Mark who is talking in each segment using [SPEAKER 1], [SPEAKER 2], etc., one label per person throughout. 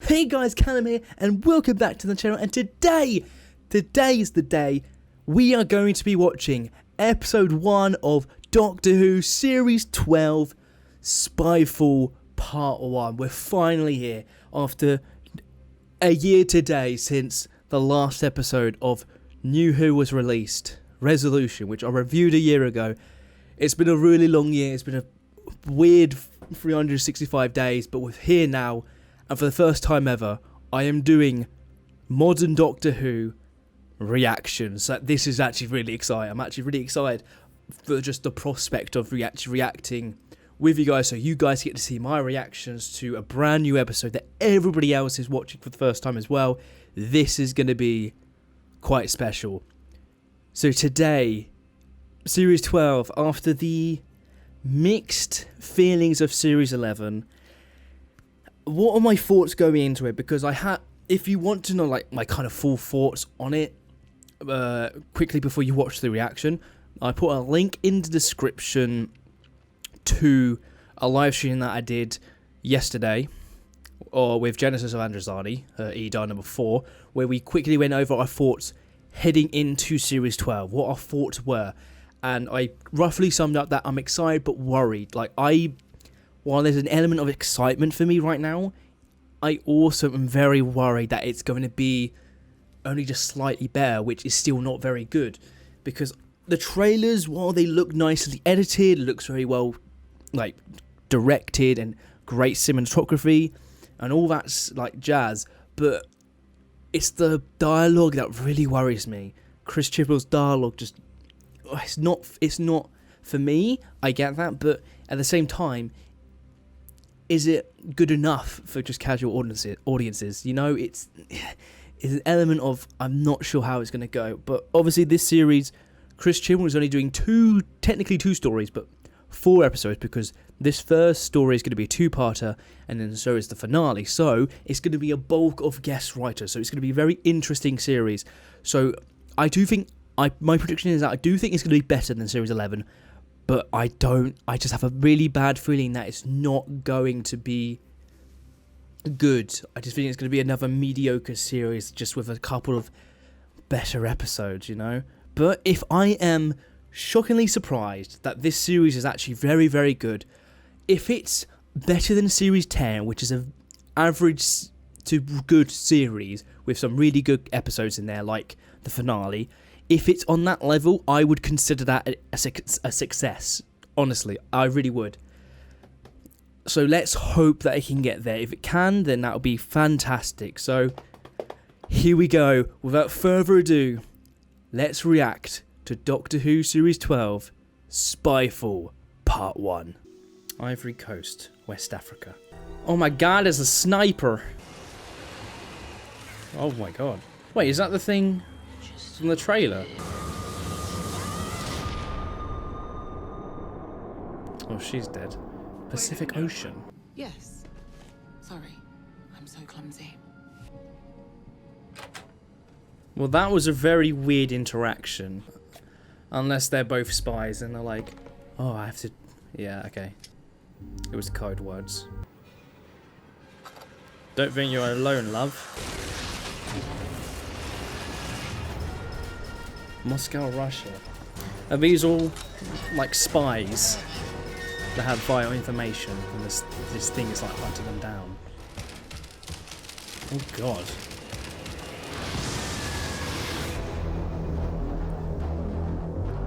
[SPEAKER 1] Hey guys, Callum here, and welcome back to the channel. And today is the day we are going to be watching episode 1 of Doctor Who Series 12, Spyfall Part 1. We're finally here after a year today since the last episode of New Who was released, Resolution, which I reviewed a year ago. It's been a really long year, it's been a weird 365 days, but we're here now. And for the first time ever, I am doing modern Doctor Who reactions. So this is actually really exciting. I'm actually really excited for just the prospect of reacting with you guys, so you guys get to see my reactions to a brand new episode that everybody else is watching for the first time as well. This is going to be quite special. So today, Series 12, after the mixed feelings of Series 11... what are my thoughts going into it? Because if you want to know like my kind of full thoughts on it, quickly before you watch the reaction, I put a link in the description to a live stream that I did yesterday, or with Genesis of Androzani, EDITRON number 4, where we quickly went over our thoughts heading into Series 12, what our thoughts were, and I roughly summed up that I'm excited but worried. While there's an element of excitement for me right now, I also am very worried that it's going to be only just slightly better, which is still not very good. Because the trailers, while they look nicely edited, looks very well directed and great cinematography and all that's jazz, but it's the dialogue that really worries me. Chris Chibnall's dialogue just, it's not for me. I get that, but at the same time, is it good enough for just casual audiences? You know, it's an element of I'm not sure how it's going to go. But obviously this series, Chris Chibnall is only doing technically two stories, but 4 episodes, because this first story is going to be a 2-parter, and then so is the finale. So it's going to be a bulk of guest writers. So it's going to be a very interesting series. So I do think, my prediction is that I do think it's going to be better than Series 11. But I just have a really bad feeling that it's not going to be good. I just think it's going to be another mediocre series just with a couple of better episodes, you know? But if I am shockingly surprised that this series is actually very, very good, if it's better than Series 10, which is an average to good series with some really good episodes in there, like the finale, if it's on that level, I would consider that a success. Honestly, I really would. So let's hope that it can get there. If it can, then that would be fantastic. So here we go. Without further ado, let's react to Doctor Who Series 12, Spyfall Part 1. Ivory Coast, West Africa. Oh my god, there's a sniper. Oh my god. Wait, is that the thing from the trailer? Oh, she's dead. Pacific Ocean.
[SPEAKER 2] Yes. Sorry, I'm so clumsy.
[SPEAKER 1] Well, that was a very weird interaction. Unless they're both spies and they're like, oh, I have to... Yeah, okay. It was code words. Don't think you're alone, love. Moscow, Russia. Are these all spies that have vital information, and this thing is hunting them down? Oh god.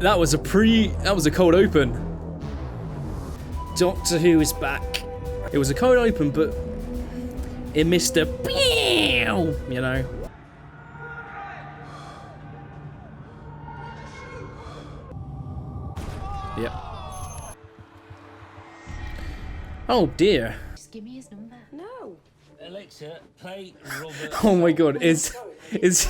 [SPEAKER 1] That was a cold open. Doctor Who is back. It was a cold open, but it missed a pew, you know. Yep. Oh dear.
[SPEAKER 3] Just give me his number.
[SPEAKER 2] No.
[SPEAKER 4] Alexa, play Robert.
[SPEAKER 1] Oh my god, is His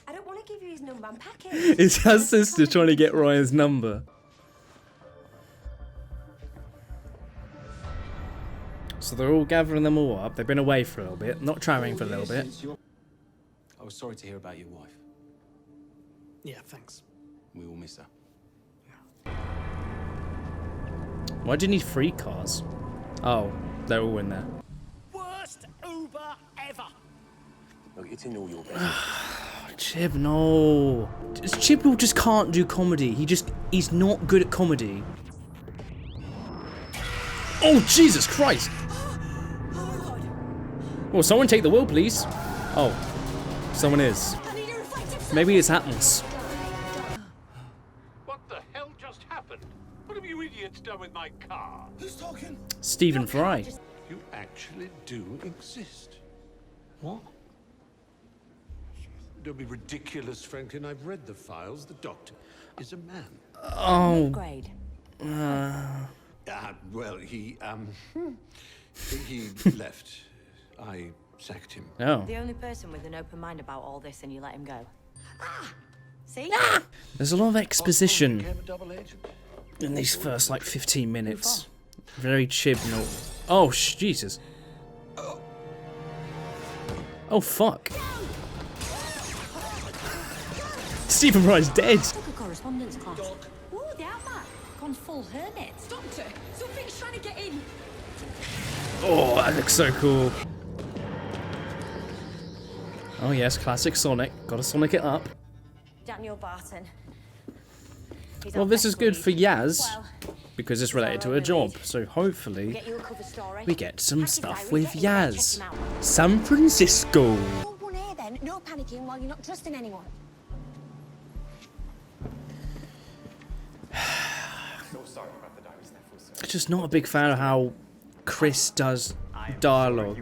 [SPEAKER 3] I don't want to give you his number. I'm packing.
[SPEAKER 1] is His sister trying to get Ryan's number? So they're all gathering them all up. They've been away for a little bit, not traveling for a little bit.
[SPEAKER 4] I was sorry to hear about your wife.
[SPEAKER 5] Yeah, thanks.
[SPEAKER 4] We will miss her.
[SPEAKER 1] Why do you need 3 cars? Oh, they're all in there.
[SPEAKER 5] Worst Uber ever. ever.
[SPEAKER 4] Look, it's in all your business.
[SPEAKER 1] Chib, no. Chib just can't do comedy. He's not good at comedy. Oh, Jesus Christ! Oh, someone take the wheel, please. Oh, someone is. Maybe it's Atmos.
[SPEAKER 6] What the hell just happened? What have you idiots done with my car?
[SPEAKER 4] Who's talking?
[SPEAKER 1] Stephen Fry.
[SPEAKER 6] You actually do exist. What? Don't be ridiculous, Franklin. I've read the files. The doctor is a man.
[SPEAKER 1] Oh.
[SPEAKER 3] Grade.
[SPEAKER 6] Well, he left. I sacked him.
[SPEAKER 1] Oh.
[SPEAKER 3] The only person with an open mind about all this, and you let him go. See?
[SPEAKER 1] There's a lot of exposition
[SPEAKER 6] Became a double agent.
[SPEAKER 1] in these first like 15 minutes. Very Chib no. Oh, Jesus. Oh, fuck. Stephen Fry's dead.
[SPEAKER 3] Took a correspondence class. Ooh, the outback. Gone full hermit. Doctor, something's trying to get in.
[SPEAKER 1] Oh, that looks so cool. Oh yes, classic Sonic. Gotta Sonic it up.
[SPEAKER 3] Daniel Barton. He's
[SPEAKER 1] Well,
[SPEAKER 3] our
[SPEAKER 1] this is
[SPEAKER 3] best
[SPEAKER 1] good
[SPEAKER 3] lead.
[SPEAKER 1] for Yaz,
[SPEAKER 3] Well,
[SPEAKER 1] because it's related to her job. So hopefully
[SPEAKER 3] get you a cover story.
[SPEAKER 1] we get some
[SPEAKER 3] Pack his
[SPEAKER 1] stuff
[SPEAKER 3] diary,
[SPEAKER 1] with
[SPEAKER 3] get in there,
[SPEAKER 1] Yaz.
[SPEAKER 3] check him out.
[SPEAKER 1] San Francisco.
[SPEAKER 7] Hold one here then, no panicking while you're not trusting anyone.
[SPEAKER 1] Just not a big fan of how Chris does dialogue.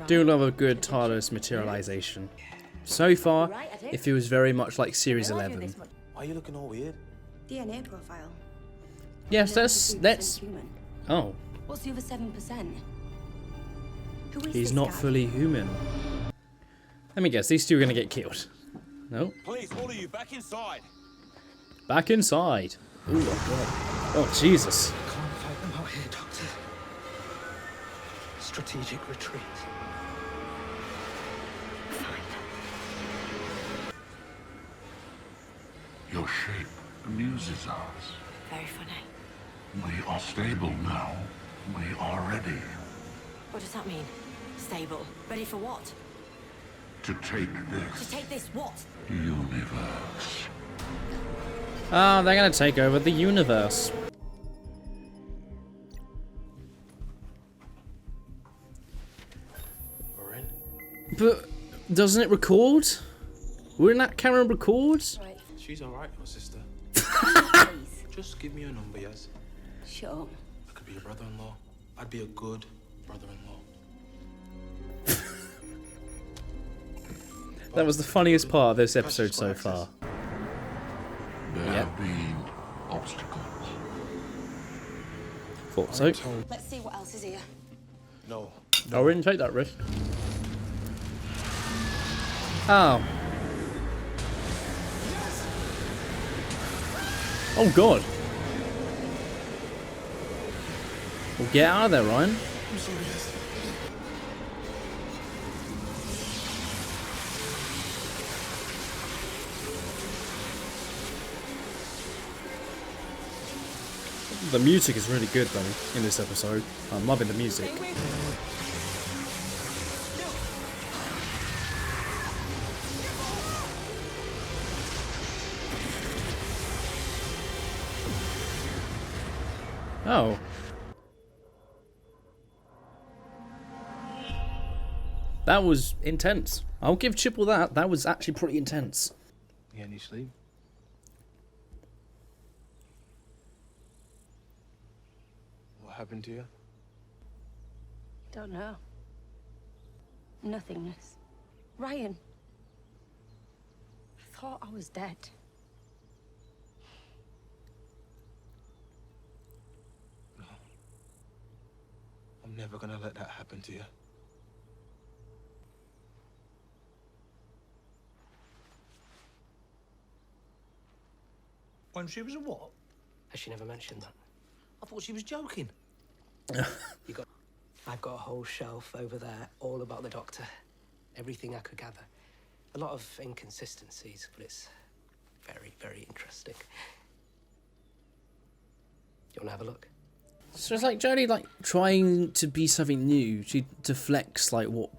[SPEAKER 1] Do love a good TARDIS materialization. So far, it feels very much like Series 11.
[SPEAKER 4] Why are you looking all weird?
[SPEAKER 7] DNA profile.
[SPEAKER 1] Yes, that's.
[SPEAKER 7] Human.
[SPEAKER 1] Oh,
[SPEAKER 7] What's the other 7%? Who is
[SPEAKER 1] he's
[SPEAKER 7] this
[SPEAKER 1] not
[SPEAKER 7] guy?
[SPEAKER 1] fully human. Let me guess, these two are gonna get killed. No,
[SPEAKER 4] Please, all of you, back inside.
[SPEAKER 1] back inside. Ooh, oh God. Oh Jesus.
[SPEAKER 5] Can't fight them out here, Doctor. Strategic retreat.
[SPEAKER 8] Your shape amuses us.
[SPEAKER 3] Very funny.
[SPEAKER 8] We are stable now. We are ready
[SPEAKER 3] What does that mean? Stable. Ready for what?
[SPEAKER 8] to take
[SPEAKER 3] To
[SPEAKER 8] this
[SPEAKER 3] take this what?
[SPEAKER 8] universe.
[SPEAKER 1] Ah, they're gonna take over the universe.
[SPEAKER 4] We're in.
[SPEAKER 1] But doesn't it record? Wouldn't that camera record?
[SPEAKER 3] Right.
[SPEAKER 4] She's alright, your sister.
[SPEAKER 3] Please.
[SPEAKER 4] Just give me your number, yes?
[SPEAKER 3] Shut up.
[SPEAKER 4] I could be your brother-in-law. I'd be a good brother-in-law.
[SPEAKER 1] That was the funniest part of this episode so far.
[SPEAKER 8] There
[SPEAKER 1] Yep.
[SPEAKER 8] have been obstacles.
[SPEAKER 1] Thought so.
[SPEAKER 7] Let's see what else is here.
[SPEAKER 4] No.
[SPEAKER 1] I wouldn't take that risk. Oh. Oh God. Well, get out of there, Ryan.
[SPEAKER 4] I'm sorry, yes.
[SPEAKER 1] The music is really good though in this episode. I'm loving the music. Oh. That was intense. I'll give Chipple that. That was actually pretty intense.
[SPEAKER 4] You get any sleep? What happened to you?
[SPEAKER 7] Don't know. Nothingness. Ryan. I thought I was dead.
[SPEAKER 4] I'm never gonna let that happen to you.
[SPEAKER 5] When she was a what?
[SPEAKER 9] Has she never mentioned that?
[SPEAKER 5] I thought she was joking.
[SPEAKER 9] I've got a whole shelf over there all about the Doctor. Everything I could gather. A lot of inconsistencies, but it's very, very interesting. You want to have a look?
[SPEAKER 1] So it's like Jodie like trying to be something new. She deflects like what,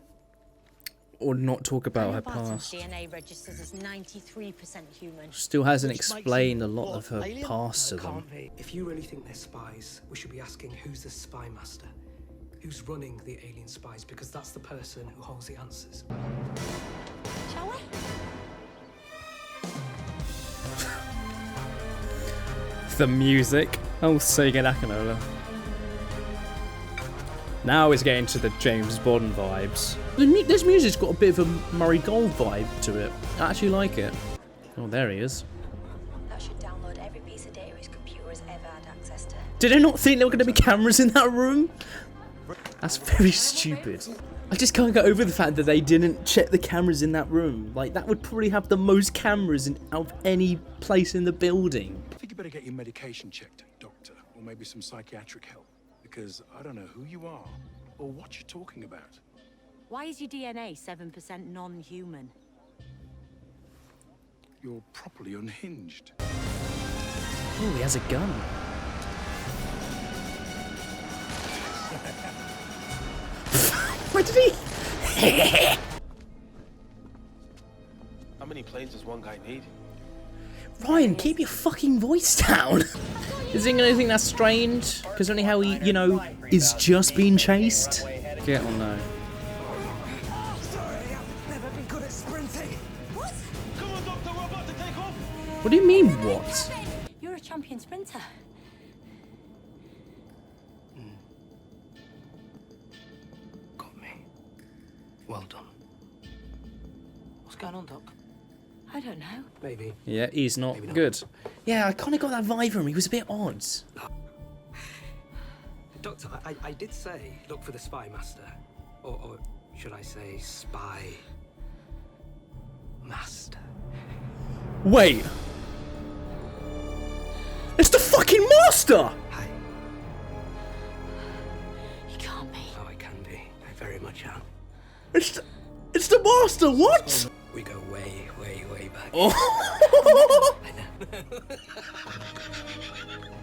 [SPEAKER 1] or not talk about her past.
[SPEAKER 3] DNA registers as 93% human.
[SPEAKER 1] Still hasn't explained a lot of her past to them.
[SPEAKER 9] Can't be. If you really think they're spies, we should be asking who's the spy master? Who's running the alien spies? Because that's the person who holds the answers.
[SPEAKER 3] Shall we?
[SPEAKER 1] The music. Oh, Sega Nakanola. Now it's getting to the James Bond vibes. This music's got a bit of a Murray Gold vibe to it. I actually like it. Oh, there he is.
[SPEAKER 7] That should download every piece of data his computer has ever had access to.
[SPEAKER 1] Did I not think there were going to be cameras in that room? That's very stupid. I just can't get over the fact that they didn't check the cameras in that room. Like, that would probably have the most cameras out of any place in the building.
[SPEAKER 10] I think you better get your medication checked, doctor, or maybe some psychiatric help. Because I don't know who you are or what you're talking about.
[SPEAKER 3] Why is your DNA 7% non-human?
[SPEAKER 10] You're properly unhinged.
[SPEAKER 1] Oh, he has a gun. What did he?
[SPEAKER 4] How many planes does one guy need?
[SPEAKER 1] Ryan, keep your fucking voice down. Is he gonna think that's strange? Because only how he, you know, is just being chased? Get on no.
[SPEAKER 9] Sorry, I've never been good at sprinting.
[SPEAKER 3] What?
[SPEAKER 4] Come on, Doctor, we're about to take off.
[SPEAKER 1] What do you mean, what?
[SPEAKER 3] You're a champion sprinter.
[SPEAKER 9] Got me. Well done.
[SPEAKER 5] What's going on, Doc?
[SPEAKER 3] I don't know.
[SPEAKER 9] Maybe.
[SPEAKER 1] Yeah, he's not
[SPEAKER 9] Maybe not.
[SPEAKER 1] good. Yeah, I kind of got that vibe from him. He was a bit odd.
[SPEAKER 9] Doctor, I did say look for the spy master. Or should I say spy master?
[SPEAKER 1] Wait. It's the fucking master!
[SPEAKER 9] Hi.
[SPEAKER 3] You can't be.
[SPEAKER 9] Oh, I can be. I very much am.
[SPEAKER 1] It's the master, what?
[SPEAKER 9] We go way, way, way back.
[SPEAKER 1] Oh.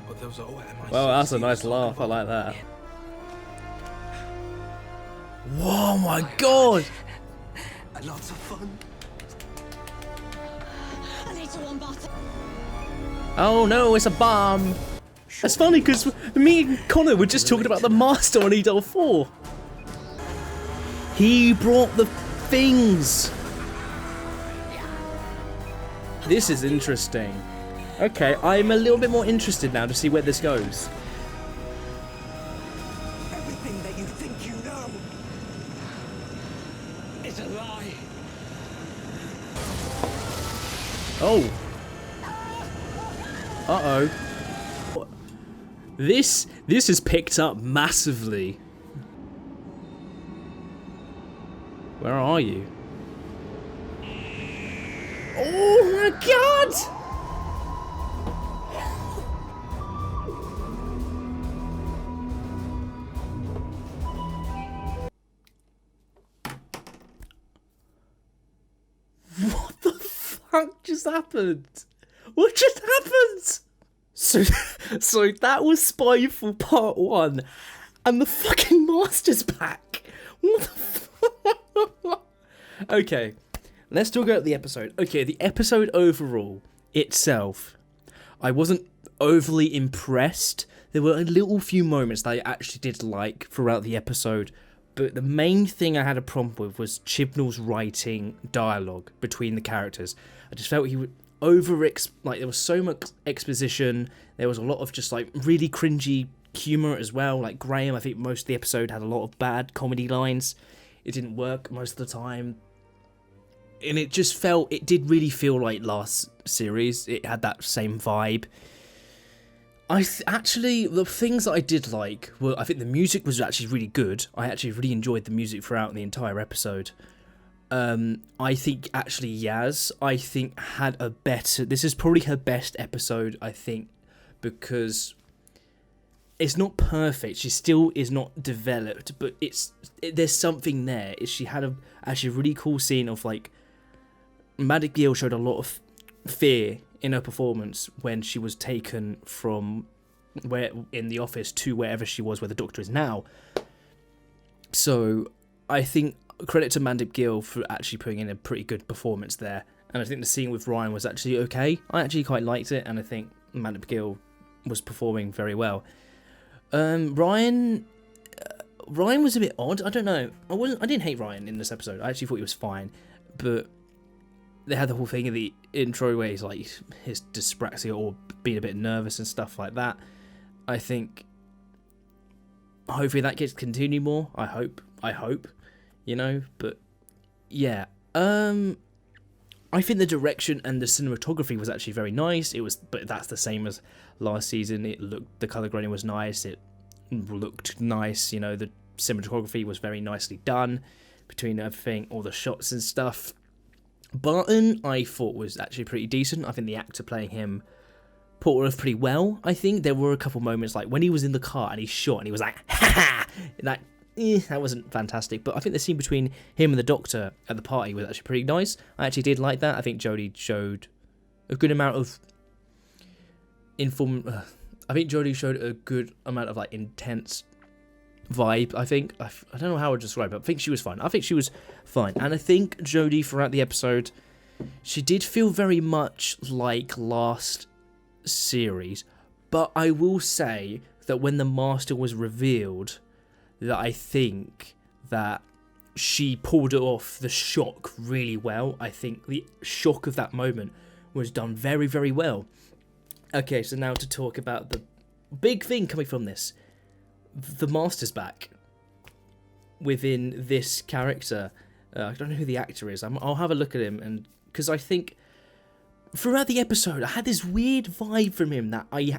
[SPEAKER 4] But those are all MI6.
[SPEAKER 1] Well, that's a nice laugh. I like that. Whoa, my god!
[SPEAKER 9] Lots of fun.
[SPEAKER 3] I need to one bottle.
[SPEAKER 1] Oh no, it's a bomb. It's funny because me and Connor were just talking about the master on EDOL 4. He brought the things. This is interesting. Okay, I'm a little bit more interested now to see where this goes.
[SPEAKER 9] Everything that you think you know is a lie.
[SPEAKER 1] Oh. Uh-oh. This has picked up massively. Where are you? Oh my god! What the fuck just happened? What just happened? So that was Spyfall Part 1, and the fucking Master's back. What the fuck? Okay, let's talk about the episode. Okay, the episode overall itself, I wasn't overly impressed. There were a little few moments that I actually did like throughout the episode, but the main thing I had a problem with was Chibnall's writing dialogue between the characters. I just felt he would like there was so much exposition. There was a lot of just like really cringy humor as well. Like Graham, I think most of the episode had a lot of bad comedy lines. It didn't work most of the time, and it did really feel like last series. It had that same vibe. Actually, the things that I did like were, I think the music was actually really good. I actually really enjoyed the music throughout the entire episode. I think actually Yaz, had a better... This is probably her best episode, I think, because it's not perfect. She still is not developed, but there's something there. She had a actually really cool scene of like... Maddie Gill showed a lot of fear in her performance when she was taken from where in the office to wherever she was, where the Doctor is now. So I think credit to Mandip Gill for actually putting in a pretty good performance there. And I think the scene with Ryan was actually okay. I actually quite liked it, and I think Mandip Gill was performing very well. Ryan was a bit odd. I don't know. I didn't hate Ryan in this episode. I actually thought he was fine, but they had the whole thing in the intro where he's like his dyspraxia or being a bit nervous and stuff like that. I think hopefully that gets continued more. I hope. But yeah. I think the direction and the cinematography was actually very nice. But that's the same as last season. The color grading was nice. It looked nice. The cinematography was very nicely done between everything, all the shots and stuff. Barton, I thought was actually pretty decent. I think the actor playing him pulled it off pretty well. I think there were a couple moments like when he was in the car and he shot and he was like, ha ha, that wasn't fantastic, but I think the scene between him and the Doctor at the party was actually pretty nice. I actually did like that. I think Jodie showed a good amount of like intense vibe. I don't know how to describe it. I think she was fine. And I think Jodie throughout the episode, she did feel very much like last series, but I will say that when the Master was revealed, that I think that she pulled it off the shock really well. I think the shock of that moment was done very, very well. Okay, so now to talk about the big thing coming from this. The Master's back within this character. I don't know who the actor is. I'll have a look at him, and because I think throughout the episode I had this weird vibe from him that I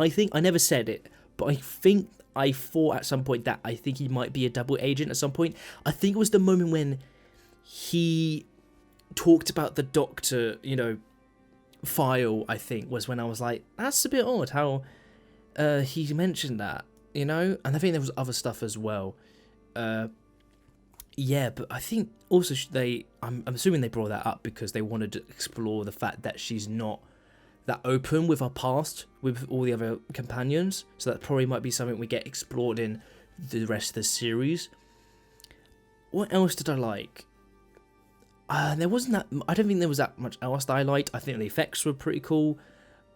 [SPEAKER 1] think I never said it, but I thought at some point that I think he might be a double agent at some point. I think it was the moment when he talked about the Doctor, file, I think, was when I was like, that's a bit odd how he mentioned that, and I think there was other stuff as well. Yeah, but I think also I'm assuming they brought that up because they wanted to explore the fact that she's not that open with her past with all the other companions, so that probably might be something we get explored in the rest of the series. What else did I like? There wasn't that. I don't think there was that much else that I liked. I think the effects were pretty cool.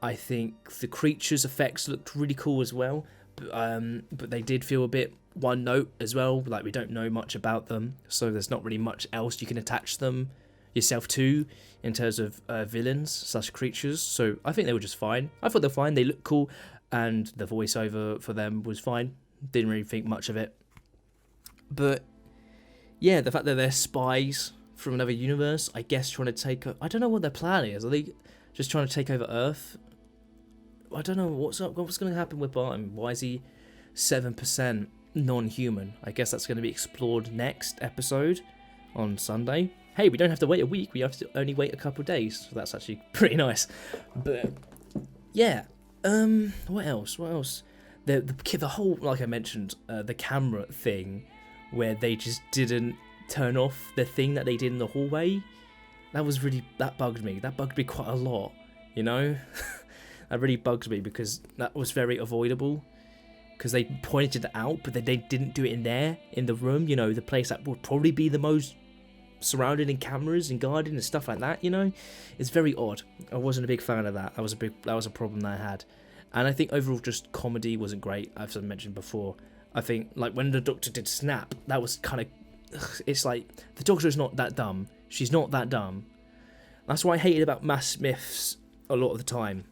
[SPEAKER 1] I think the creatures' effects looked really cool as well, but they did feel a bit one note as well. Like, we don't know much about them, so there's not really much else you can attach them yourself to in terms of villains / creatures. So I think they were just fine. I thought they were fine. They looked cool, and the voiceover for them was fine. Didn't really think much of it. But yeah, the fact that they're spies from another universe, I guess trying to take... I don't know what their plan is. Are they just trying to take over Earth? I don't know what's going to happen with Barton. Why is he 7% non-human? I guess that's going to be explored next episode on Sunday. Hey, we don't have to wait a week. We have to only wait a couple of days. So that's actually pretty nice. But yeah, what else? The whole, like I mentioned, the camera thing, where they just didn't turn off the thing that they did in the hallway. That bugged me. That bugged me quite a lot. That really bugs me because that was very avoidable. Because they pointed it out, but they didn't do it in the room. The place that would probably be the most surrounded in cameras and guarded and stuff like that. It's very odd. I wasn't a big fan of that. That was a problem that I had. And I think overall just comedy wasn't great, as I mentioned before. I think like when the Doctor did snap, that was kind of, it's like the Doctor is not that dumb. She's not that dumb. That's what I hated about Matt Smith's a lot of the time.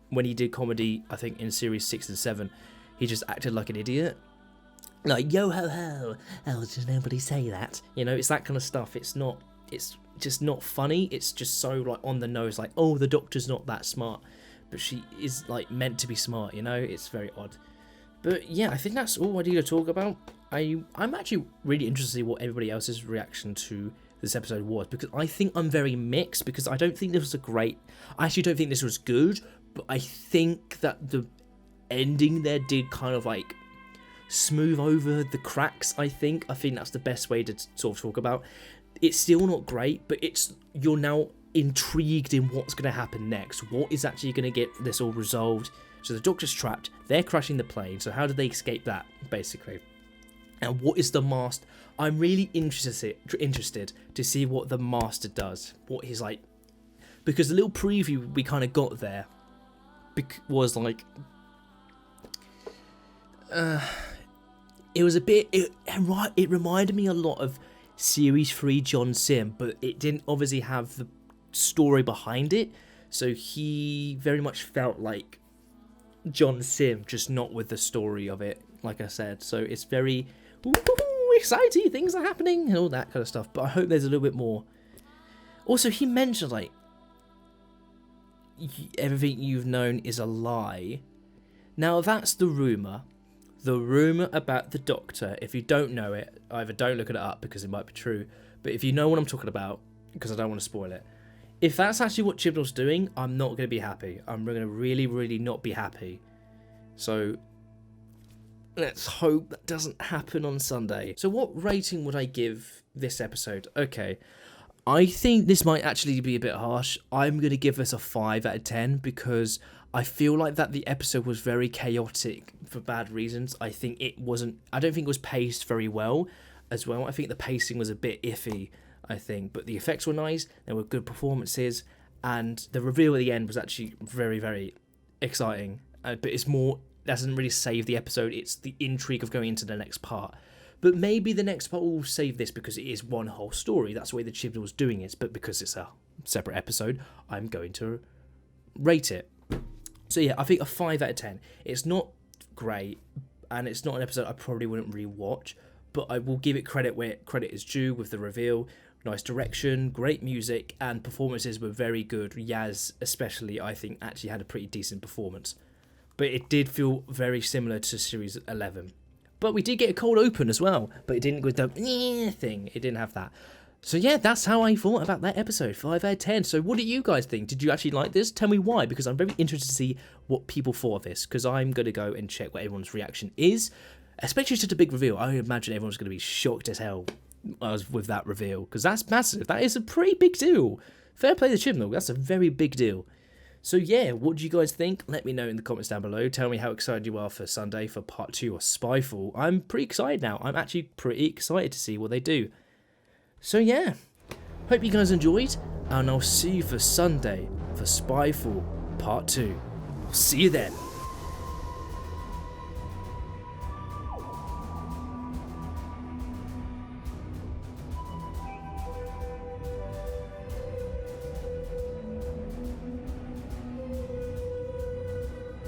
[SPEAKER 1] When he did comedy, I think in series 6 and 7, he just acted like an idiot. Like, yo ho ho, oh, does nobody say that? It's that kind of stuff. It's just not funny. It's just so like on the nose, like, oh, the Doctor's not that smart, but she is like meant to be smart, It's very odd. But yeah, I think that's all I need to talk about. I'm actually really interested to see what everybody else's reaction to this episode was, because I think I'm very mixed, because I don't think this was I actually don't think this was good, but I think that the ending there did kind of like smooth over the cracks. I think that's the best way to sort of talk about. It's still not great, but you're now intrigued in what's going to happen next. What is actually going to get this all resolved? So the Doctor's trapped, they're crashing the plane, so how do they escape that, basically? And what is the Master? I'm really interested to see what the Master does, what he's like, because the little preview we kind of got there was like, it was a bit, it reminded me a lot of Series 3 John Sim, but it didn't obviously have the story behind it, so he very much felt like John Sim, just not with the story of it, like I said. So it's very exciting, things are happening and all that kind of stuff, but I hope there's a little bit more. Also, he mentioned like everything you've known is a lie. Now that's the rumour about the Doctor. If you don't know it, either don't look it up because it might be true, but if you know what I'm talking about, because I don't want to spoil it, if that's actually what Chibnall's doing, I'm not going to be happy. I'm going to really, really not be happy. So let's hope that doesn't happen on Sunday. So what rating would I give this episode? Okay, I think this might actually be a bit harsh. I'm going to give this a 5 out of 10 because I feel like that the episode was very chaotic for bad reasons. I don't think it was paced very well as well. I think the pacing was a bit iffy, I think, but the effects were nice, there were good performances, and the reveal at the end was actually very, very exciting. But it's more, doesn't really save the episode, it's the intrigue of going into the next part. But maybe the next part will save this because it is one whole story. That's the way the Chibnall's doing it, but because it's a separate episode, I'm going to rate it. So yeah, I think a 5 out of 10. It's not great, and it's not an episode I probably wouldn't re-watch, but I will give it credit where credit is due with the reveal. Nice direction, great music, and performances were very good. Yaz especially, I think, actually had a pretty decent performance. But it did feel very similar to Series 11. But we did get a cold open as well, but it didn't go with the thing. It didn't have that. So yeah, that's how I thought about that episode, 5 out of 10. So what do you guys think? Did you actually like this? Tell me why, because I'm very interested to see what people thought of this, because I'm going to go and check what everyone's reaction is, especially to the big reveal. I imagine everyone's going to be shocked as hell with that reveal, because that's massive. That is a pretty big deal. Fair play to Chibnall, that's a very big deal. So yeah, what do you guys think? Let me know in the comments down below. Tell me how excited you are for Sunday for part 2 of Spyfall. I'm pretty excited now. I'm actually pretty excited to see what they do. So yeah, hope you guys enjoyed, and I'll see you for Sunday for Spyfall part 2. See you then.